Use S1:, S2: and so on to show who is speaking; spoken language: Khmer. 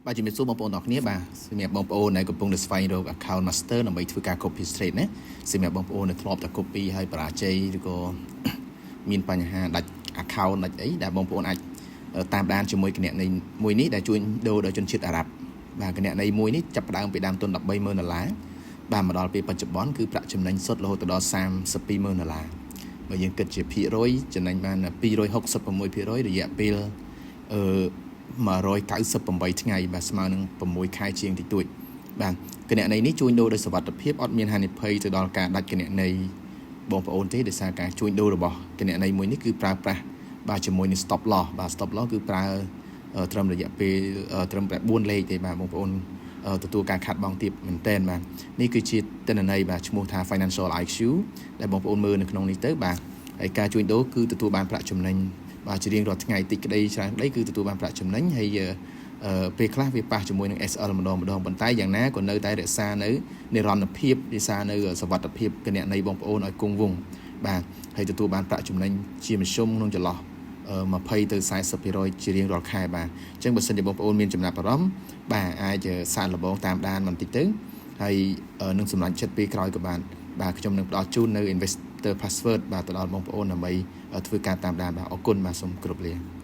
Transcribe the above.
S1: បាទជំរាបសួរបងប្អូនទាំងអស់គ្នាបាទសម្រាប់បងប្អូនដែលកំពុងតែស្វែងរក account master ដើម្បីធ្វើការ copy trade ណាសម្រាប់បងប្អូនដែលធ្លាប់តែ copy ហើយបរាជ័យឬក៏មានបញ្ហាដាច់ account ដាច់អីដែលបងប្អូនអាចតាមដានជាមួយគណនីមួយនេះដែលជួយដូរដល់ជនជាតិអារ៉ាប់បាទគណនីមួយនេះចាប់ផ្ដើមពីដើមទុន$130,000បាទមកដល់ពេលបច្ចុប្បន្នគឺប្រាក់ចំណេញសុទ្ធរហូតដល់$320,000បើយើងគិតជាភាគរយចំណេញបាន266%រយៈពេល198ថ្ងៃបាទស្មើនឹង6ខែជាងតិចតួចបាទគណនីនេះជួញដូរដោយសុវត្ថិភាពអត់មានហានិភ័យទៅដល់ការដាច់គណនីបងប្អូនទេដោយសារការជួញដូររបស់គណនីមួយនេះគឺប្រើប្រាស់បាទជាមួយនឹង stop loss បាទ stop loss គឺប្រើត្រឹមរយៈពេលត្រឹមតែ4លេខទេបាទបងប្អូនទទួលការខាត់បងទៀតមែនទែនបាទនេះគឺជាទិន្នន័យបាទឈ្មោះថា Financial IQ ដែលបងប្អូនមើលនៅក្នុងនេះទៅបាទហើយការជួញដូរគឺទទួលបានប្រាក់ចំណេញបាទជារៀងរាល់ថ្ងៃតិចក្តីច្រើនក្តីគឺទទួលបានប្រាក់ចំណេញហើយពេលខ្លះវាប៉ះជាមួយនឹង SL ម្ដងប៉ុន្តែយ៉ាងណាក៏នៅតែរក្សានៅនិរន្តរភាពរក្សានៅសុវត្ថិភាពគណនីបងប្អូនឲ្យគង់វង្សបាទហើយទទួលបានប្រាក់ចំណេញជាមធ្យមក្នុងចន្លោះ20ទៅ40% ជារៀងរាល់ខែបាទអញ្ចឹងបើសិនជាបងប្អូនមានចំណាប់អារម្មណ៍បាទអាចសាកល្បងតាមដានបន្តិចទៅហើយនឹងសម្រេចចិត្តពេលក្រោយក៏បានបាទខ្ញុំនឹងផ្ដល់ជូននៅ investor password បាទទៅដល់បងប្អូនដើម្បីធ្វើការតាមដានបាទអរគុណបាទសូមគោរពលា